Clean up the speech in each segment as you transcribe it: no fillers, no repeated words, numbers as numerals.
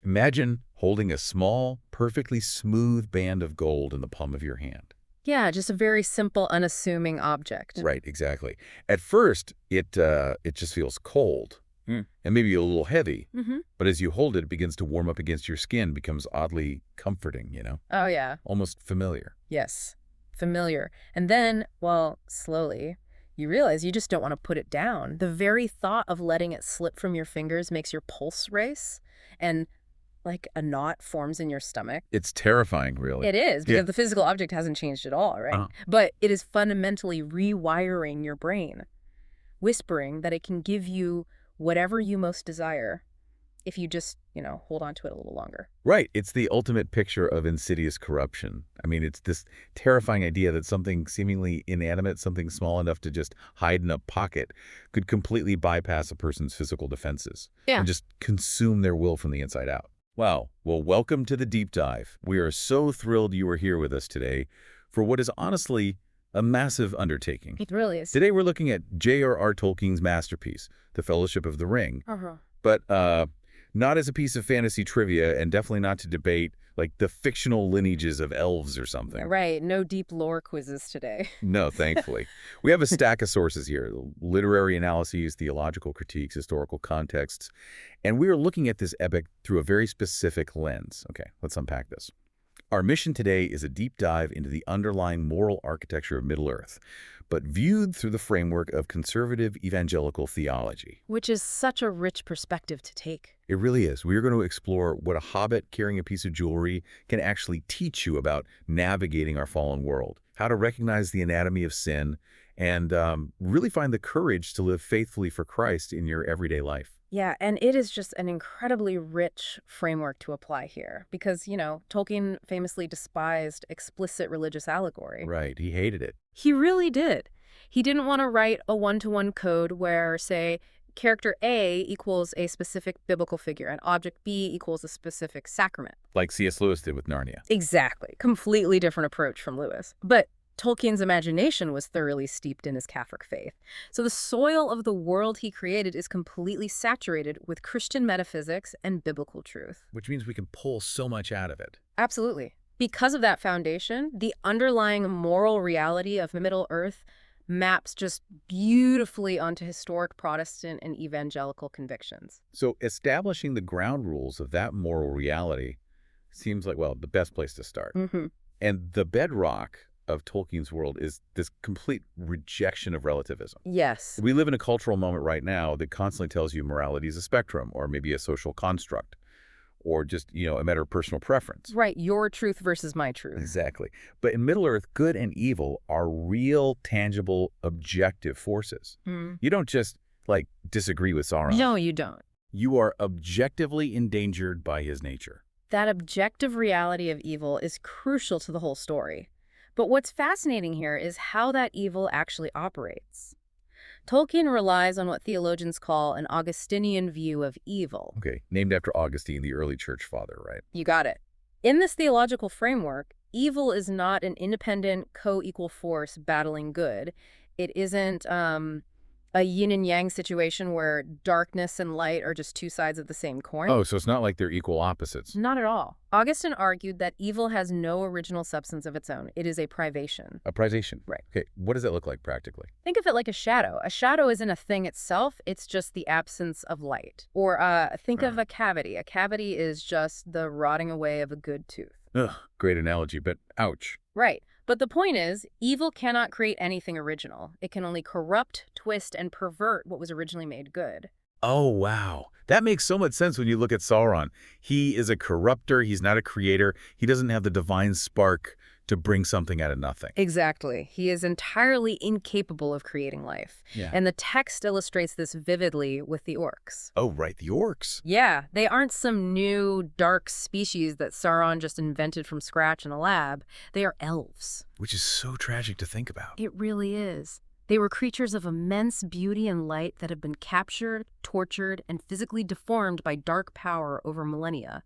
Imagine holding a small, perfectly smooth band of gold in the palm of your hand. Yeah, just a very simple, unassuming object. Right, exactly. At first, it just feels cold and maybe a little heavy. Mm-hmm. But as you hold it, it begins to warm up against your skin, becomes oddly comforting, Oh, yeah. almost familiar. Yes. Familiar. And then, well, slowly, you realize you just don't want to put it down. The very thought of letting it slip from your fingers makes your pulse race, and like a knot forms in your stomach. It's terrifying, really. It is, Yeah. because the physical object hasn't changed at all, right? Uh-huh. But it is fundamentally rewiring your brain, whispering that it can give you whatever you most desire if you just, hold on to it a little longer. Right. It's the ultimate picture of insidious corruption. I mean, it's this terrifying idea that something seemingly inanimate, something small enough to just hide in a pocket, could completely bypass a person's physical defenses and just consume their will from the inside out. Wow. Well, welcome to the deep dive. We are so thrilled you are here with us today for what is honestly a massive undertaking. It really is. Today we're looking at J.R.R. Tolkien's masterpiece, The Fellowship of the Ring. But not as a piece of fantasy trivia, and definitely not to debate like the fictional lineages of elves or something. Right. No deep lore quizzes today. No, thankfully. We have a stack of sources here: literary analyses, theological critiques, historical contexts, and we are looking at this epic through a very specific lens. Okay, let's unpack this. Our mission today is a deep dive into the underlying moral architecture of Middle-earth, but viewed through the framework of conservative evangelical theology. Which is such a rich perspective to take. It really is. We are going to explore what a hobbit carrying a piece of jewelry can actually teach you about navigating our fallen world, how to recognize the anatomy of sin, and really find the courage to live faithfully for Christ in your everyday life. Yeah, and it is just an incredibly rich framework to apply here because, Tolkien famously despised explicit religious allegory. Right. He hated it. He really did. He didn't want to write a one-to-one code where, say, character A equals a specific biblical figure and object B equals a specific sacrament. Like C.S. Lewis did with Narnia. Exactly. Completely different approach from Lewis. But Tolkien's imagination was thoroughly steeped in his Catholic faith. So the soil of the world he created is completely saturated with Christian metaphysics and biblical truth. Which means we can pull so much out of it. Absolutely. Because of that foundation, the underlying moral reality of Middle-earth maps just beautifully onto historic Protestant and evangelical convictions. So establishing the ground rules of that moral reality seems like, well, the best place to start. And the bedrock of Tolkien's world is this complete rejection of relativism. Yes. We live in a cultural moment right now that constantly tells you morality is a spectrum or maybe a social construct or just, a matter of personal preference. Right. Your truth versus my truth. Exactly. But in Middle-earth, good and evil are real, tangible, objective forces. You don't just, disagree with Sauron. No, you don't. You are objectively endangered by his nature. That objective reality of evil is crucial to the whole story. But what's fascinating here is how that evil actually operates. Tolkien relies on what theologians call an Augustinian view of evil. Okay, named after Augustine, the early church father, right? You got it. In this theological framework, evil is not an independent, co-equal force battling good. It isn't a yin and yang situation where darkness and light are just two sides of the same coin. Oh, so it's not like they're equal opposites. Not at all. Augustine argued that evil has no original substance of its own. It is a privation. A privation. Right. Okay, what does that look like practically? Think of it like a shadow. A shadow isn't a thing itself. It's just the absence of light. Or think of a cavity. A cavity is just the rotting away of a good tooth. Ugh, great analogy, but ouch. Right. But the point is, evil cannot create anything original. It can only corrupt, twist, and pervert what was originally made good. Oh, wow. That makes so much sense when you look at Sauron. He is a corrupter. He's not a creator. He doesn't have the divine spark to bring something out of nothing. Exactly. He is entirely incapable of creating life. Yeah. And the text illustrates this vividly with the orcs. Oh, right, the orcs. Yeah, they aren't some new, dark species that Sauron just invented from scratch in a lab. They are elves. Which is so tragic to think about. It really is. They were creatures of immense beauty and light that have been captured, tortured, and physically deformed by dark power over millennia.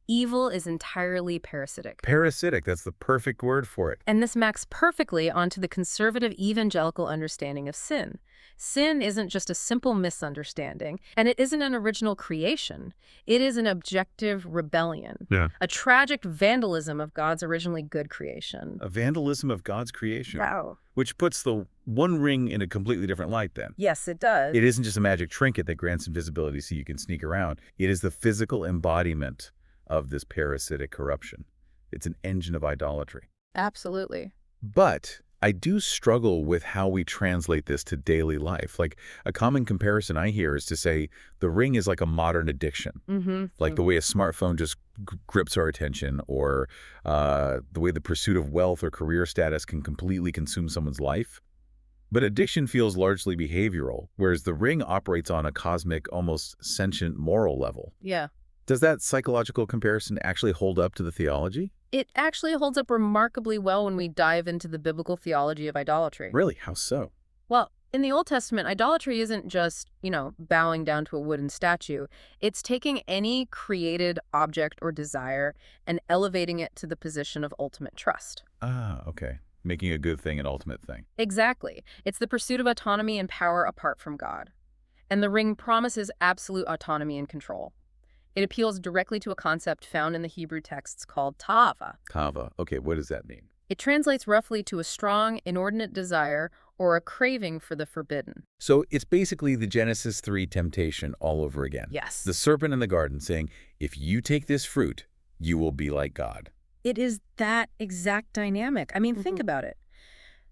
Evil is entirely parasitic. Parasitic, that's the perfect word for it. And this maps perfectly onto the conservative evangelical understanding of sin. Sin isn't just a simple misunderstanding, and it isn't an original creation. It is an objective rebellion, Yeah. a tragic vandalism of God's originally good creation. A vandalism of God's creation. Wow. Which puts the One Ring in a completely different light then. Yes, it does. It isn't just a magic trinket that grants invisibility so you can sneak around. It is the physical embodiment of this parasitic corruption. It's an engine of idolatry. Absolutely. But I do struggle with how we translate this to daily life. Like, a common comparison I hear is to say the ring is like a modern addiction. Like the way a smartphone just grips our attention, or the way the pursuit of wealth or career status can completely consume someone's life. But addiction feels largely behavioral, whereas the ring operates on a cosmic, almost sentient moral level. Yeah. Does that psychological comparison actually hold up to the theology? It actually holds up remarkably well when we dive into the biblical theology of idolatry. Really? How so? Well, in the Old Testament, idolatry isn't just, bowing down to a wooden statue. It's taking any created object or desire and elevating it to the position of ultimate trust. Ah, okay. Making a good thing an ultimate thing. Exactly. It's the pursuit of autonomy and power apart from God. And the ring promises absolute autonomy and control. It appeals directly to a concept found in the Hebrew texts called ta'ava. Kava. Okay, what does that mean? It translates roughly to a strong, inordinate desire or a craving for the forbidden. So it's basically the Genesis 3 temptation all over again. Yes. The serpent in the garden saying, if you take this fruit, you will be like God. It is that exact dynamic. I mean, think about it.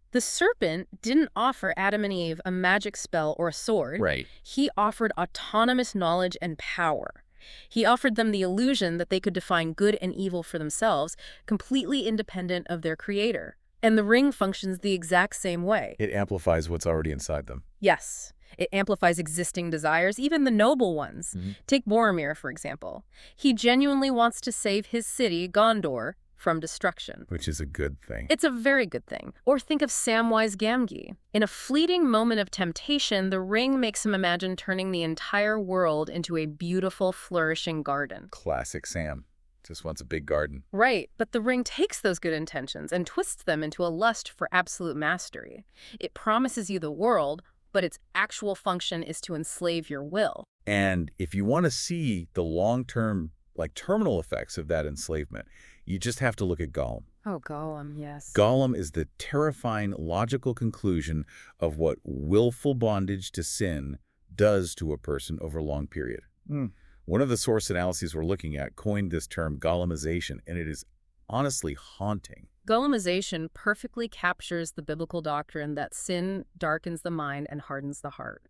The serpent didn't offer Adam and Eve a magic spell or a sword. Right. He offered autonomous knowledge and power. He offered them the illusion that they could define good and evil for themselves, completely independent of their creator. And the ring functions the exact same way. It amplifies what's already inside them. Yes, it amplifies existing desires, even the noble ones. Take Boromir, for example. He genuinely wants to save his city, Gondor, from destruction. Which is a good thing. It's a very good thing. Or think of Samwise Gamgee. In a fleeting moment of temptation, the ring makes him imagine turning the entire world into a beautiful, flourishing garden. Classic Sam. Just wants a big garden. Right, but the ring takes those good intentions and twists them into a lust for absolute mastery. It promises you the world, but its actual function is to enslave your will. And if you want to see the long-term, terminal effects of that enslavement, you just have to look at Gollum. Oh, Gollum, yes. Gollum is the terrifying logical conclusion of what willful bondage to sin does to a person over a long period. One of the source analyses we're looking at coined this term Gollumization, and it is honestly haunting. Gollumization perfectly captures the biblical doctrine that sin darkens the mind and hardens the heart.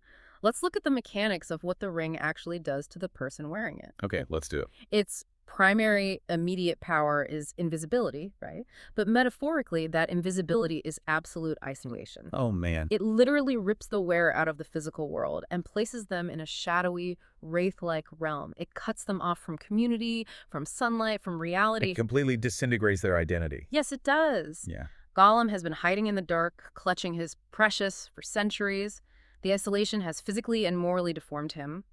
Let's look at the mechanics of what the ring actually does to the person wearing it. Okay, let's do it. Its primary immediate power is invisibility, right? But metaphorically, that invisibility is absolute isolation. Oh, man. It literally rips the wearer out of the physical world and places them in a shadowy, wraith-like realm. It cuts them off from community, from sunlight, from reality. It completely disintegrates their identity. Yes, it does. Yeah. Gollum has been hiding in the dark, clutching his precious for centuries. The isolation has physically and morally deformed him.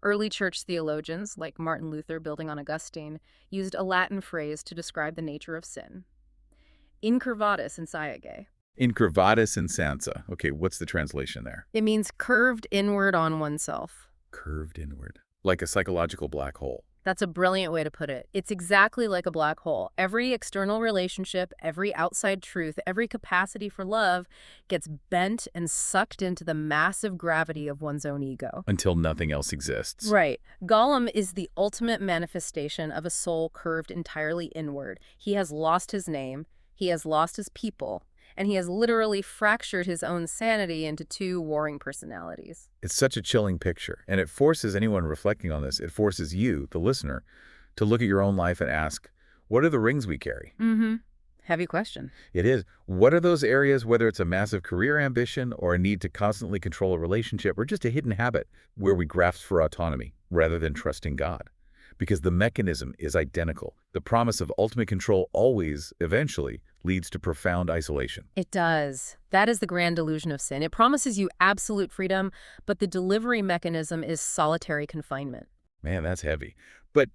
Early church theologians, like Martin Luther building on Augustine, used a Latin phrase to describe the nature of sin. Incurvatus insciage. Incurvatus insansa. Okay, what's the translation there? It means curved inward on oneself. Curved inward. Like a psychological black hole. That's a brilliant way to put it. It's exactly like a black hole. Every external relationship, every outside truth, every capacity for love gets bent and sucked into the massive gravity of one's own ego. Until nothing else exists. Right. Gollum is the ultimate manifestation of a soul curved entirely inward. He has lost his name, he has lost his people, and he has literally fractured his own sanity into two warring personalities. It's such a chilling picture, and it forces anyone reflecting on this, it forces you, the listener, to look at your own life and ask, what are the rings we carry? Heavy question. It is. What are those areas, whether it's a massive career ambition or a need to constantly control a relationship or just a hidden habit, where we grasp for autonomy rather than trusting God? Because the mechanism is identical. The promise of ultimate control always, eventually, leads to profound isolation. It does. That is the grand delusion of sin. It promises you absolute freedom, but the delivery mechanism is solitary confinement. Man, that's heavy. But,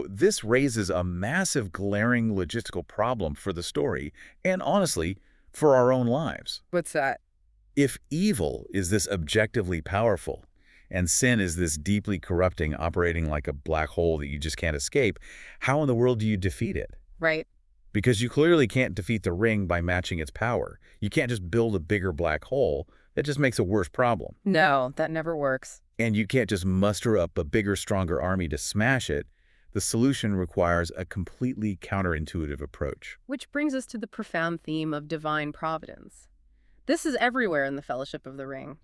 this raises a massive glaring logistical problem for the story, and honestly, for our own lives. What's that? If evil is this objectively powerful, and sin is this deeply corrupting, operating like a black hole that you just can't escape, how in the world do you defeat it? Right. Because you clearly can't defeat the ring by matching its power. You can't just build a bigger black hole. That just makes a worse problem. No, that never works. And you can't just muster up a bigger, stronger army to smash it. The solution requires a completely counterintuitive approach. Which brings us to the profound theme of divine providence. This is everywhere in the Fellowship of the Ring,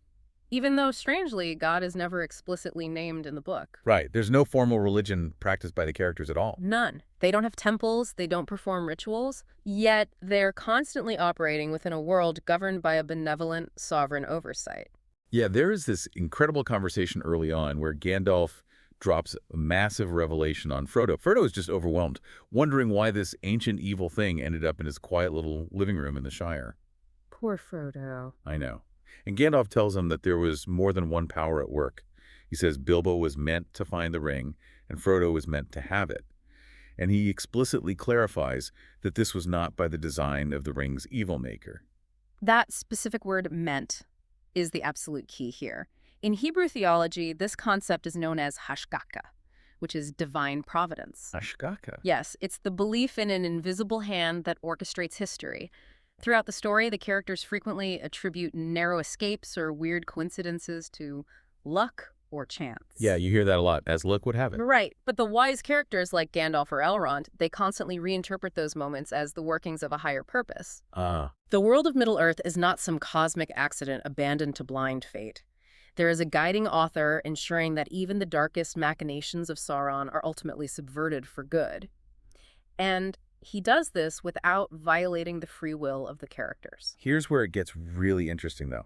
even though, strangely, God is never explicitly named in the book. Right. There's no formal religion practiced by the characters at all. None. They don't have temples, they don't perform rituals, yet they're constantly operating within a world governed by a benevolent, sovereign oversight. Yeah, there is this incredible conversation early on where Gandalf drops a massive revelation on Frodo. Frodo is just overwhelmed, wondering why this ancient evil thing ended up in his quiet little living room in the Shire. Poor Frodo. I know. And Gandalf tells him that there was more than one power at work. He says Bilbo was meant to find the ring, and Frodo was meant to have it. And he explicitly clarifies that this was not by the design of the ring's evil maker. That specific word, meant, is the absolute key here. In Hebrew theology, this concept is known as hashgacha, which is divine providence. Hashgacha? Yes, it's the belief in an invisible hand that orchestrates history. Throughout the story, the characters frequently attribute narrow escapes or weird coincidences to luck or chance. Yeah, you hear that a lot, as luck would have it. Right, but the wise characters like Gandalf or Elrond, they constantly reinterpret those moments as the workings of a higher purpose. The world of Middle-earth is not some cosmic accident abandoned to blind fate. There is a guiding author ensuring that even the darkest machinations of Sauron are ultimately subverted for good. And he does this without violating the free will of the characters. Here's where it gets really interesting, though.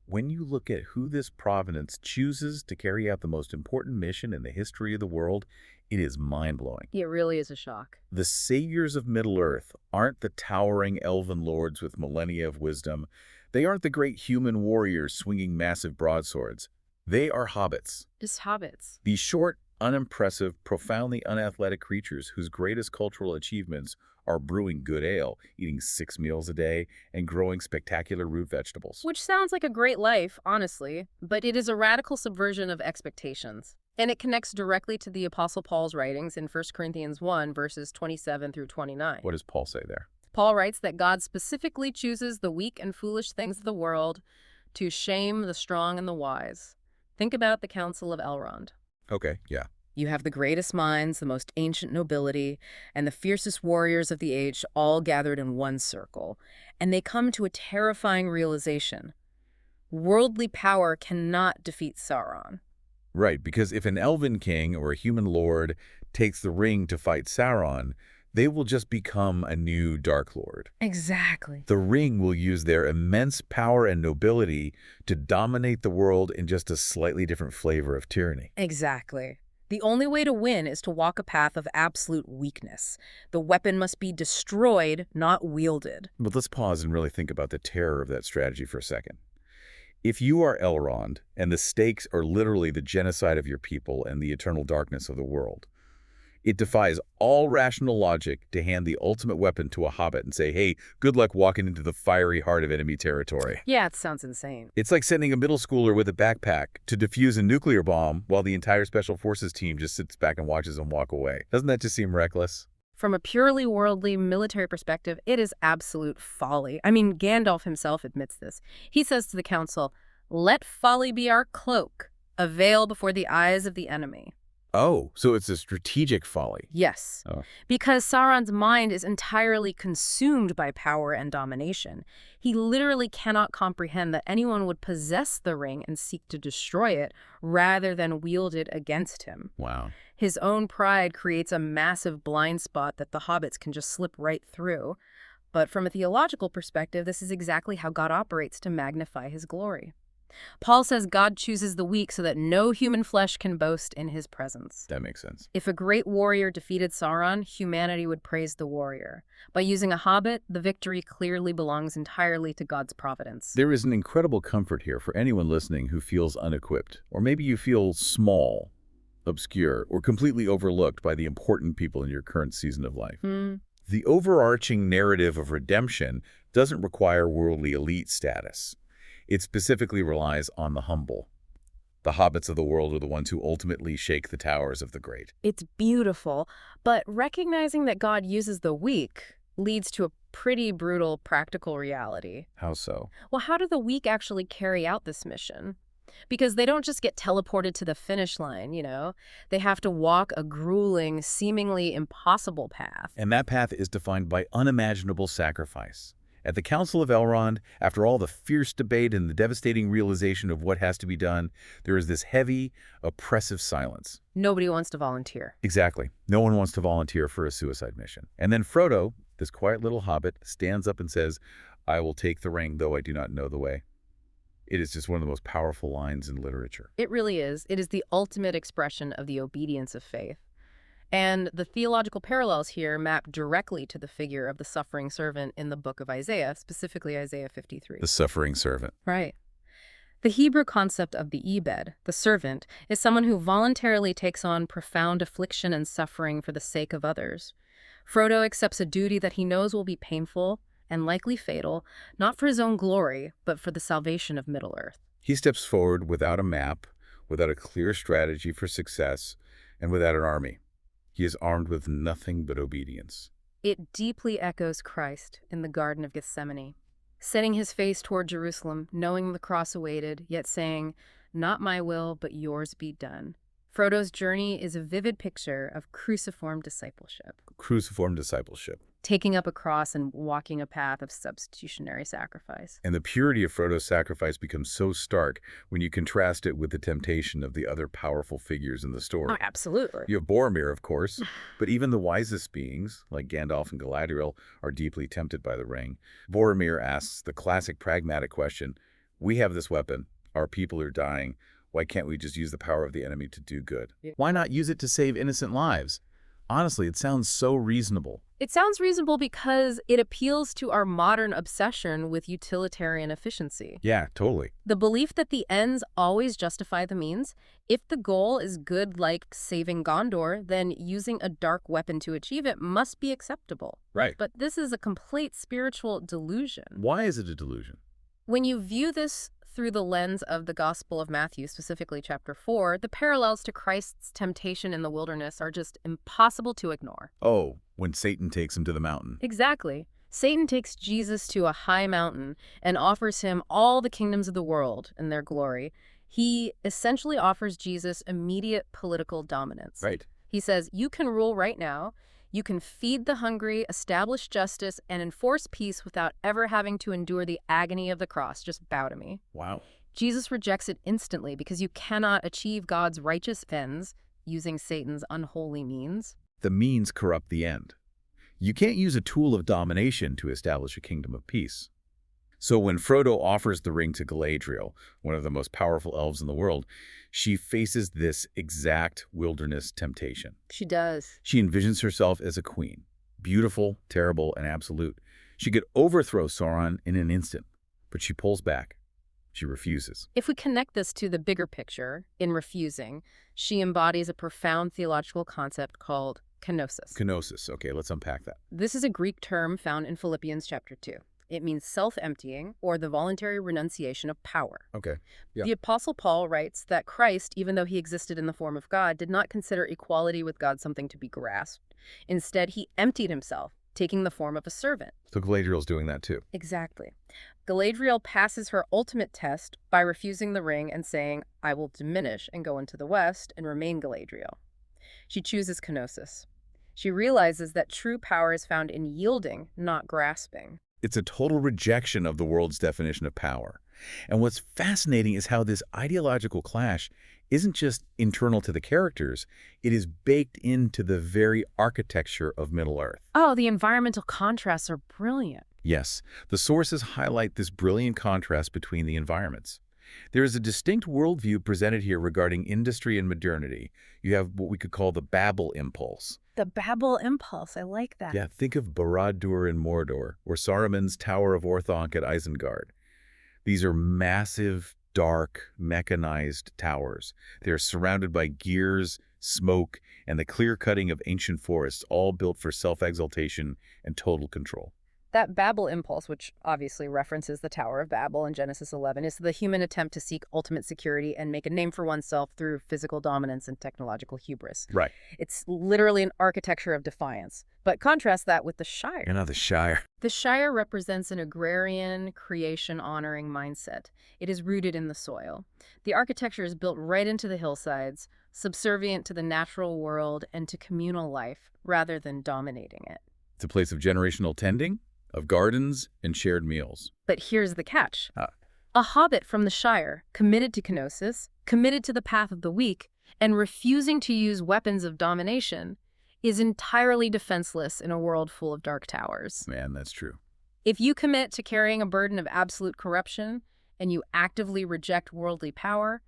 When you look at who this providence chooses to carry out the most important mission in the history of the world, it is mind-blowing. It really is a shock. The saviors of Middle-earth aren't the towering elven lords with millennia of wisdom. They aren't the great human warriors swinging massive broadswords. They are hobbits. Just hobbits. These short, unimpressive, profoundly unathletic creatures whose greatest cultural achievements are brewing good ale, eating 6 meals a day, and growing spectacular root vegetables. Which sounds like a great life, honestly, but it is a radical subversion of expectations. And it connects directly to the Apostle Paul's writings in 1 Corinthians 1, verses 27 through 29. What does Paul say there? Paul writes that God specifically chooses the weak and foolish things of the world to shame the strong and the wise. Think about the Council of Elrond. Okay, yeah. You have the greatest minds, the most ancient nobility, and the fiercest warriors of the age all gathered in one circle. And they come to a terrifying realization. Worldly power cannot defeat Sauron. Right, because if an elven king or a human lord takes the ring to fight Sauron, they will just become a new Dark Lord. Exactly. The ring will use their immense power and nobility to dominate the world in just a slightly different flavor of tyranny. Exactly. The only way to win is to walk a path of absolute weakness. The weapon must be destroyed, not wielded. But let's pause and really think about the terror of that strategy for a second. If you are Elrond, and the stakes are literally the genocide of your people and the eternal darkness of the world, it defies all rational logic to hand the ultimate weapon to a hobbit and say, hey, good luck walking into the fiery heart of enemy territory. Yeah, it sounds insane. It's like sending a middle schooler with a backpack to defuse a nuclear bomb while the entire special forces team just sits back and watches them walk away. Doesn't that just seem reckless? From a purely worldly military perspective, it is absolute folly. I mean, Gandalf himself admits this. He says to the council, "Let folly be our cloak, a veil before the eyes of the enemy." Oh, so it's a strategic folly. Yes, Oh. because Sauron's mind is entirely consumed by power and domination. He literally cannot comprehend that anyone would possess the ring and seek to destroy it rather than wield it against him. Wow. His own pride creates a massive blind spot that the hobbits can just slip right through. But from a theological perspective, this is exactly how God operates to magnify his glory. Paul says God chooses the weak so that no human flesh can boast in his presence. That makes sense. If a great warrior defeated Sauron, humanity would praise the warrior. By using a hobbit, the victory clearly belongs entirely to God's providence. There is an incredible comfort here for anyone listening who feels unequipped, or maybe you feel small. obscure, or completely overlooked by the important people in your current season of life. Hmm. The overarching narrative of redemption doesn't require worldly elite status. It specifically relies on the humble. The hobbits of the world are the ones who ultimately shake the towers of the great. It's beautiful, but recognizing that God uses the weak leads to a pretty brutal practical reality. How so? Well, how do the weak actually carry out this mission? Because they don't just get teleported to the finish line, you know? They have to walk a grueling, seemingly impossible path. And that path is defined by unimaginable sacrifice. At the Council of Elrond, after all the fierce debate and the devastating realization of what has to be done, there is this heavy, oppressive silence. Nobody wants to volunteer. Exactly. No one wants to volunteer for a suicide mission. And then Frodo, this quiet little hobbit, stands up and says, "I will take the ring, though I do not know the way." It is just one of the most powerful lines in literature. It really is. It is the ultimate expression of the obedience of faith. And the theological parallels here map directly to the figure of the suffering servant in the book of Isaiah, specifically Isaiah 53. The suffering servant. Right. The Hebrew concept of the Ebed, the servant, is someone who voluntarily takes on profound affliction and suffering for the sake of others. Frodo accepts a duty that he knows will be painful and likely fatal, not for his own glory, but for the salvation of Middle-earth. He steps forward without a map, without a clear strategy for success, and without an army. He is armed with nothing but obedience. It deeply echoes Christ in the Garden of Gethsemane, setting his face toward Jerusalem, knowing the cross awaited, yet saying, "Not my will, but yours be done." Frodo's journey is a vivid picture of cruciform discipleship, Cruciform discipleship. taking up a cross and walking a path of substitutionary sacrifice. And the purity of Frodo's sacrifice becomes so stark when you contrast it with the temptation of the other powerful figures in the story. Oh, absolutely. You have Boromir, of course, but even the wisest beings, like Gandalf and Galadriel, are deeply tempted by the ring. Boromir asks the classic pragmatic question, "We have this weapon, our people are dying, why can't we just use the power of the enemy to do good? Why not use it to save innocent lives?" Honestly, it sounds so reasonable. It sounds reasonable because it appeals to our modern obsession with utilitarian efficiency. Yeah, totally. The belief that the ends always justify the means. If the goal is good, like saving Gondor, then using a dark weapon to achieve it must be acceptable. Right. But this is a complete spiritual delusion. Why is it a delusion? When you view this through the lens of the Gospel of Matthew, specifically chapter 4, the parallels to Christ's temptation in the wilderness are just impossible to ignore. Oh, when Satan takes him to the mountain. Exactly. Satan takes Jesus to a high mountain and offers him all the kingdoms of the world and their glory. He essentially offers Jesus immediate political dominance. Right. He says, "You can rule right now. You can feed the hungry, establish justice, and enforce peace without ever having to endure the agony of the cross. Just bow to me." Wow. Jesus rejects it instantly because you cannot achieve God's righteous ends using Satan's unholy means. The means corrupt the end. You can't use a tool of domination to establish a kingdom of peace. So when Frodo offers the ring to Galadriel, one of the most powerful elves in the world, she faces this exact wilderness temptation. She does. She envisions herself as a queen, beautiful, terrible, and absolute. She could overthrow Sauron in an instant, but she pulls back. She refuses. If we connect this to the bigger picture, in refusing, she embodies a profound theological concept called kenosis. Kenosis. Okay, let's unpack that. This is a Greek term found in Philippians chapter 2. It means self-emptying or the voluntary renunciation of power. Okay. Yeah. The Apostle Paul writes that Christ, even though he existed in the form of God, did not consider equality with God something to be grasped. Instead, he emptied himself, taking the form of a servant. So Galadriel's doing that too. Exactly. Galadriel passes her ultimate test by refusing the ring and saying, "I will diminish and go into the west and remain Galadriel." She chooses kenosis. She realizes that true power is found in yielding, not grasping. It's a total rejection of the world's definition of power. And what's fascinating is how this ideological clash isn't just internal to the characters, it is baked into the very architecture of Middle-earth. Oh, the environmental contrasts are brilliant. Yes, the sources highlight this brilliant contrast between the environments. There is a distinct worldview presented here regarding industry and modernity. You have what we could call the Babel impulse. The Babel impulse, I like that. Yeah, think of Barad-dûr in Mordor, or Saruman's Tower of Orthanc at Isengard. These are massive, dark, mechanized towers. They're surrounded by gears, smoke, and the clear-cutting of ancient forests, all built for self-exaltation and total control. That Babel impulse, which obviously references the Tower of Babel in Genesis 11, is the human attempt to seek ultimate security and make a name for oneself through physical dominance and technological hubris. Right. It's literally an architecture of defiance. But contrast that with the Shire. You know, the Shire. The Shire represents an agrarian, creation-honoring mindset. It is rooted in the soil. The architecture is built right into the hillsides, subservient to the natural world and to communal life, rather than dominating it. It's a place of generational tending, of gardens and shared meals. But here's the catch. A hobbit from the Shire, committed to kenosis, committed to the path of the weak, and refusing to use weapons of domination, is entirely defenseless in a world full of dark towers. Man, that's true. If you commit to carrying a burden of absolute corruption and you actively reject worldly power,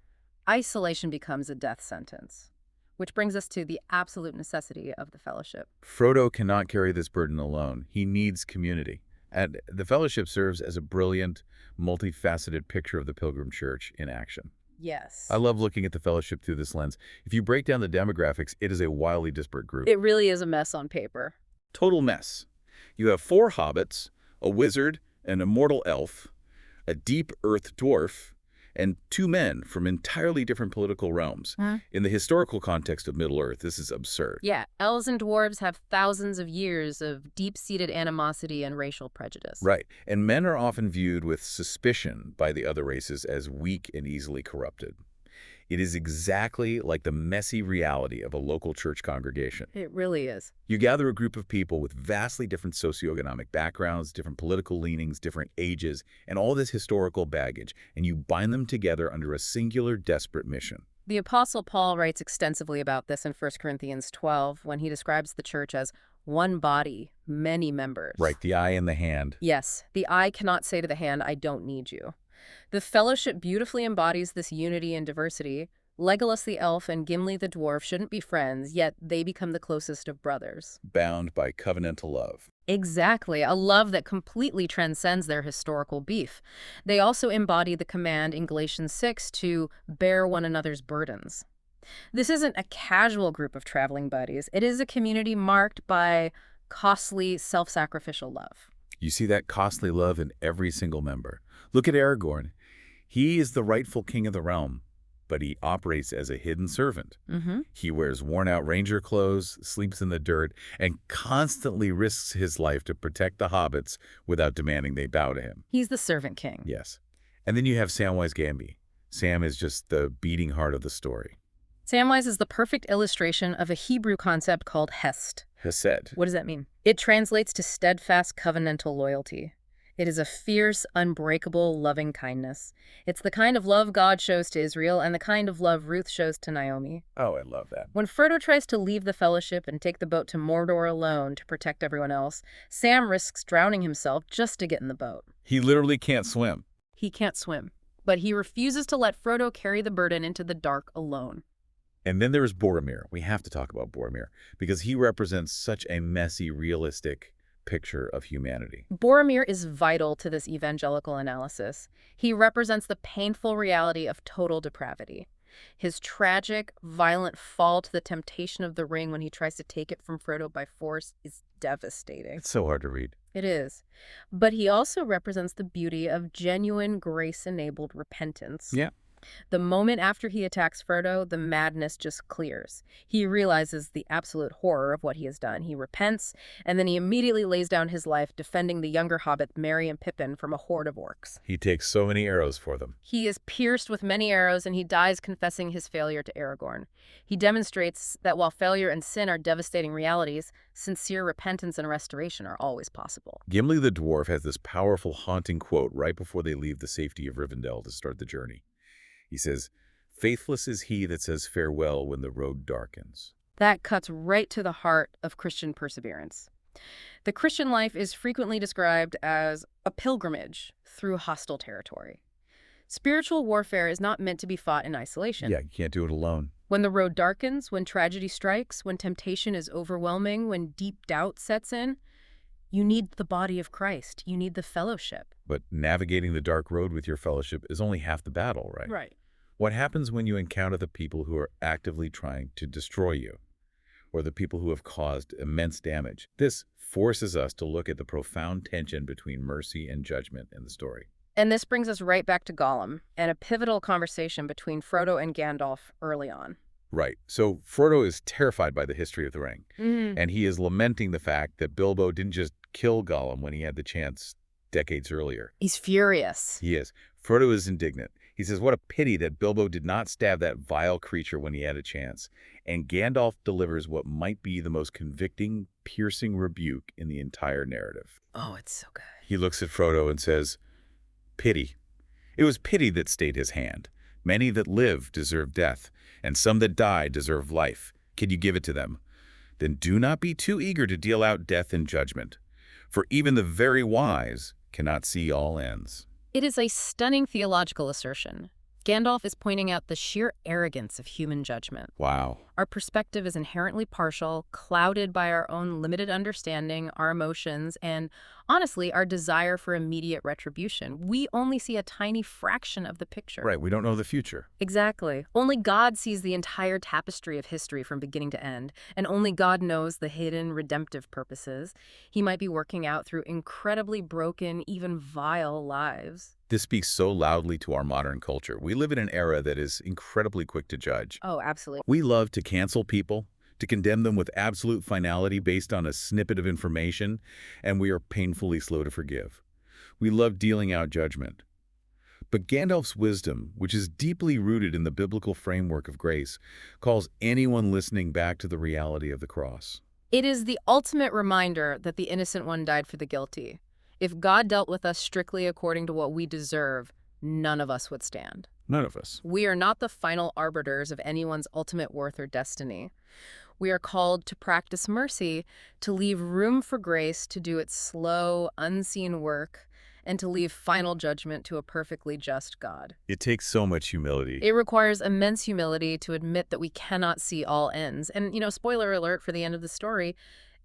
isolation becomes a death sentence. Which brings us to the absolute necessity of the fellowship. Frodo cannot carry this burden alone. He needs community. And the fellowship serves as a brilliant, multifaceted picture of the Pilgrim Church in action. Yes. I love looking at the fellowship through this lens. If you break down the demographics, it is a wildly disparate group. It really is a mess on paper. Total mess. You have 4 hobbits, a wizard, an immortal elf, a deep earth dwarf, and 2 men from entirely different political realms. In the historical context of Middle-earth, this is absurd. Yeah, elves and dwarves have thousands of years of deep-seated animosity and racial prejudice. Right, and men are often viewed with suspicion by the other races as weak and easily corrupted. It is exactly like the messy reality of a local church congregation. It really is. You gather a group of people with vastly different socioeconomic backgrounds, different political leanings, different ages, and all this historical baggage, and you bind them together under a singular, desperate mission. The Apostle Paul writes extensively about this in 1 Corinthians 12 when he describes the church as one body, many members. Right, the eye and the hand. Yes, the eye cannot say to the hand, I don't need you. The fellowship beautifully embodies this unity and diversity. Legolas the elf and Gimli the dwarf shouldn't be friends, yet they become the closest of brothers. Bound by covenantal love. Exactly, a love that completely transcends their historical beef. They also embody the command in Galatians 6 to bear one another's burdens. This isn't a casual group of traveling buddies. It is a community marked by costly, self-sacrificial love. You see that costly love in every single member. Look at Aragorn. He is the rightful king of the realm, but he operates as a hidden servant. He wears worn-out ranger clothes, sleeps in the dirt, and constantly risks his life to protect the hobbits without demanding they bow to him. He's the servant king. Yes. And then you have Samwise Gamgee. Sam is just the beating heart of the story. Samwise is the perfect illustration of a Hebrew concept called hesed. Hesed. What does that mean? It translates to steadfast covenantal loyalty. It is a fierce, unbreakable, loving kindness. It's the kind of love God shows to Israel and the kind of love Ruth shows to Naomi. Oh, I love that. When Frodo tries to leave the fellowship and take the boat to Mordor alone to protect everyone else, Sam risks drowning himself just to get in the boat. He literally can't swim. He can't swim, but he refuses to let Frodo carry the burden into the dark alone. And then there is Boromir. We have to talk about Boromir because he represents such a messy, realistic picture of humanity. Boromir is vital to this evangelical analysis. He represents the painful reality of total depravity. His tragic, violent fall to the temptation of the ring when he tries to take it from Frodo by force is devastating. It's so hard to read. It is. But he also represents the beauty of genuine grace-enabled repentance. Yeah. The moment after he attacks Frodo, the madness just clears. He realizes the absolute horror of what he has done. He repents, and then he immediately lays down his life defending the younger hobbit Merry and Pippin from a horde of orcs. He takes so many arrows for them. He is pierced with many arrows, and he dies confessing his failure to Aragorn. He demonstrates that while failure and sin are devastating realities, sincere repentance and restoration are always possible. Gimli the dwarf has this powerful, haunting quote right before they leave the safety of Rivendell to start the journey. He says, "Faithless is he that says farewell when the road darkens." That cuts right to the heart of Christian perseverance. The Christian life is frequently described as a pilgrimage through hostile territory. Spiritual warfare is not meant to be fought in isolation. Yeah, you can't do it alone. When the road darkens, when tragedy strikes, when temptation is overwhelming, when deep doubt sets in, you need the body of Christ. You need the fellowship. But navigating the dark road with your fellowship is only half the battle, right? Right. What happens when you encounter the people who are actively trying to destroy you, or the people who have caused immense damage? This forces us to look at the profound tension between mercy and judgment in the story. And this brings us right back to Gollum and a pivotal conversation between Frodo and Gandalf early on. Right. So Frodo is terrified by the history of the ring, Mm. and he is lamenting the fact that Bilbo didn't just kill Gollum when he had the chance decades earlier. He's furious. He is. Frodo is indignant. He says, what a pity that Bilbo did not stab that vile creature when he had a chance. And Gandalf delivers what might be the most convicting, piercing rebuke in the entire narrative. Oh, it's so good. He looks at Frodo and says, pity. It was pity that stayed his hand. Many that live deserve death, and some that die deserve life. Can you give it to them? Then do not be too eager to deal out death and judgment, for even the very wise cannot see all ends. It is a stunning theological assertion. Gandalf is pointing out the sheer arrogance of human judgment. Wow. Our perspective is inherently partial, clouded by our own limited understanding, our emotions, and, honestly, our desire for immediate retribution. We only see a tiny fraction of the picture. Right, we don't know the future. Exactly. Only God sees the entire tapestry of history from beginning to end, and only God knows the hidden redemptive purposes he might be working out through incredibly broken, even vile lives. This speaks so loudly to our modern culture. We live in an era that is incredibly quick to judge. Oh, absolutely. We love to cancel people, to condemn them with absolute finality based on a snippet of information, and we are painfully slow to forgive. We love dealing out judgment. But Gandalf's wisdom, which is deeply rooted in the biblical framework of grace, calls anyone listening back to the reality of the cross. It is the ultimate reminder that the innocent one died for the guilty. If God dealt with us strictly according to what we deserve, none of us would stand. None of us. We are not the final arbiters of anyone's ultimate worth or destiny. We are called to practice mercy, to leave room for grace to do its slow, unseen work, and to leave final judgment to a perfectly just God. It takes so much humility. It requires immense humility to admit that we cannot see all ends. And, spoiler alert for the end of the story,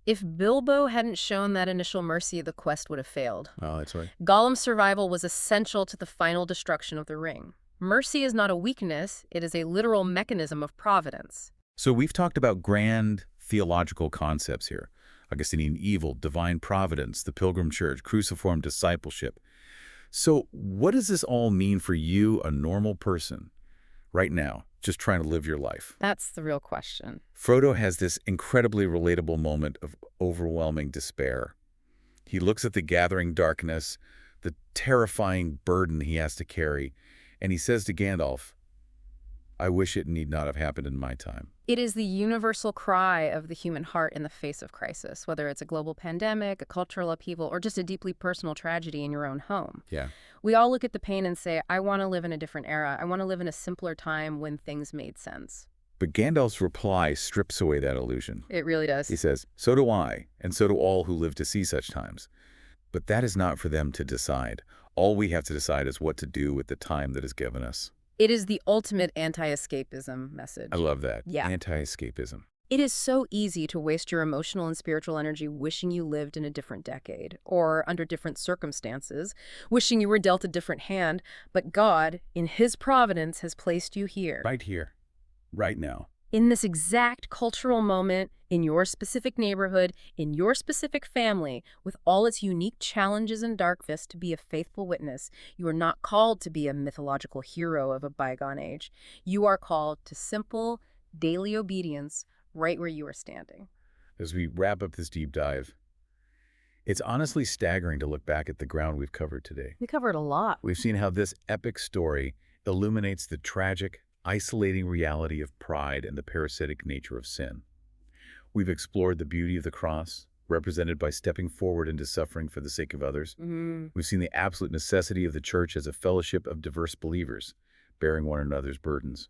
if Bilbo hadn't shown that initial mercy, the quest would have failed. Oh, that's right. Gollum's survival was essential to the final destruction of the ring. Mercy is not a weakness, it is a literal mechanism of providence. So we've talked about grand theological concepts here. Augustinian evil, divine providence, the Pilgrim Church, cruciform discipleship. So what does this all mean for you, a normal person, right now, just trying to live your life? That's the real question. Frodo has this incredibly relatable moment of overwhelming despair. He looks at the gathering darkness, the terrifying burden he has to carry, and he says to Gandalf, I wish it need not have happened in my time. It is the universal cry of the human heart in the face of crisis, whether it's a global pandemic, a cultural upheaval, or just a deeply personal tragedy in your own home. Yeah. We all look at the pain and say, I want to live in a different era. I want to live in a simpler time when things made sense. But Gandalf's reply strips away that illusion. It really does. He says, so do I, and so do all who live to see such times. But that is not for them to decide. All we have to decide is what to do with the time that is given us. It is the ultimate anti-escapism message. I love that. Yeah. Anti-escapism. It is so easy to waste your emotional and spiritual energy wishing you lived in a different decade or under different circumstances, wishing you were dealt a different hand, but God, in His providence, has placed you here. Right here. Right now. In this exact cultural moment, in your specific neighborhood, in your specific family, with all its unique challenges and darkness, to be a faithful witness. You are not called to be a mythological hero of a bygone age. You are called to simple, daily obedience right where you are standing. As we wrap up this deep dive, it's honestly staggering to look back at the ground we've covered today. We covered a lot. We've seen how this epic story illuminates the tragic, isolating reality of pride and the parasitic nature of sin. We've explored the beauty of the cross, represented by stepping forward into suffering for the sake of others. We've seen the absolute necessity of the church as a fellowship of diverse believers, bearing one another's burdens.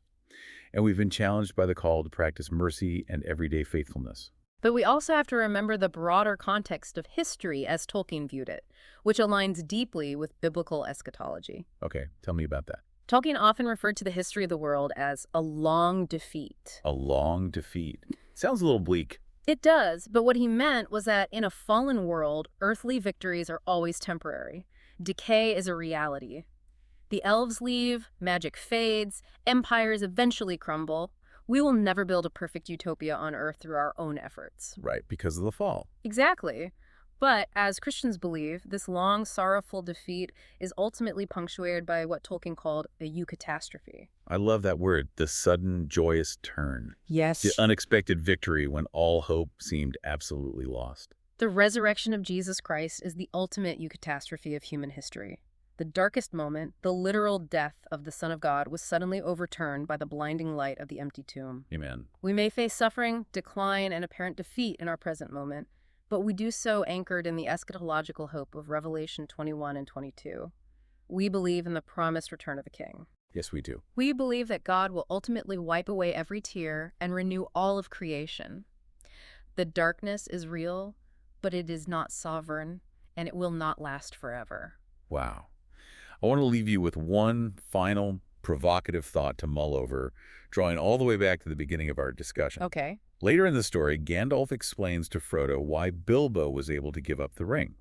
And we've been challenged by the call to practice mercy and everyday faithfulness. But we also have to remember the broader context of history as Tolkien viewed it, which aligns deeply with biblical eschatology. Okay, tell me about that. Tolkien often referred to the history of the world as a long defeat. A long defeat. Sounds a little bleak. It does, but what he meant was that in a fallen world, earthly victories are always temporary. Decay is a reality. The elves leave, magic fades, empires eventually crumble. We will never build a perfect utopia on Earth through our own efforts. Right, because of the fall. Exactly. But as Christians believe, this long, sorrowful defeat is ultimately punctuated by what Tolkien called a eucatastrophe. I love that word, the sudden joyous turn. The Yes. unexpected victory when all hope seemed absolutely lost. The resurrection of Jesus Christ is the ultimate eucatastrophe of human history. The darkest moment, the literal death of the Son of God, was suddenly overturned by the blinding light of the empty tomb. Amen. We may face suffering, decline, and apparent defeat in our present moment, but we do so anchored in the eschatological hope of Revelation 21 and 22. We believe in the promised return of the King. Yes, we do. We believe that God will ultimately wipe away every tear and renew all of creation. The darkness is real, but it is not sovereign, and it will not last forever. Wow. I want to leave you with one final provocative thought to mull over, drawing all the way back to the beginning of our discussion. Okay. Later in the story, Gandalf explains to Frodo why Bilbo was able to give up the ring.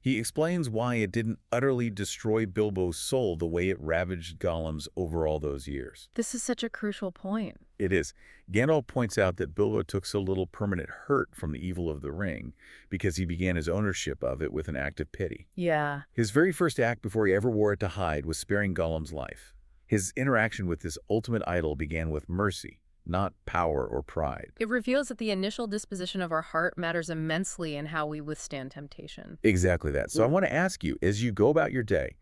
He explains why it didn't utterly destroy Bilbo's soul the way it ravaged Gollum's over all those years. This is such a crucial point. It is. Gandalf points out that Bilbo took so little permanent hurt from the evil of the ring because he began his ownership of it with an act of pity. Yeah. His very first act before he ever wore it to hide was sparing Gollum's life. His interaction with this ultimate idol began with mercy, not power or pride. It reveals that the initial disposition of our heart matters immensely in how we withstand temptation. Exactly that. So I want to ask you, as you go about your day,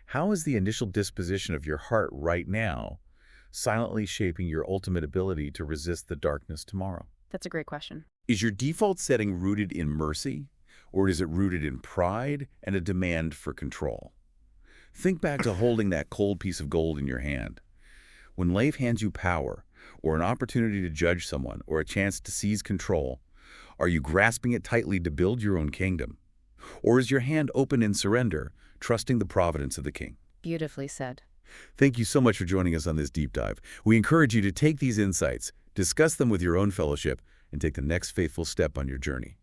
how is the initial disposition of your heart right now silently shaping your ultimate ability to resist the darkness tomorrow? That's a great question. Is your default setting rooted in mercy, or is it rooted in pride and a demand for control? Think back to holding that cold piece of gold in your hand. When life hands you power, or an opportunity to judge someone, or a chance to seize control, are you grasping it tightly to build your own kingdom? Or is your hand open in surrender, trusting the providence of the king? Beautifully said. Thank you so much for joining us on this deep dive. We encourage you to take these insights, discuss them with your own fellowship, and take the next faithful step on your journey.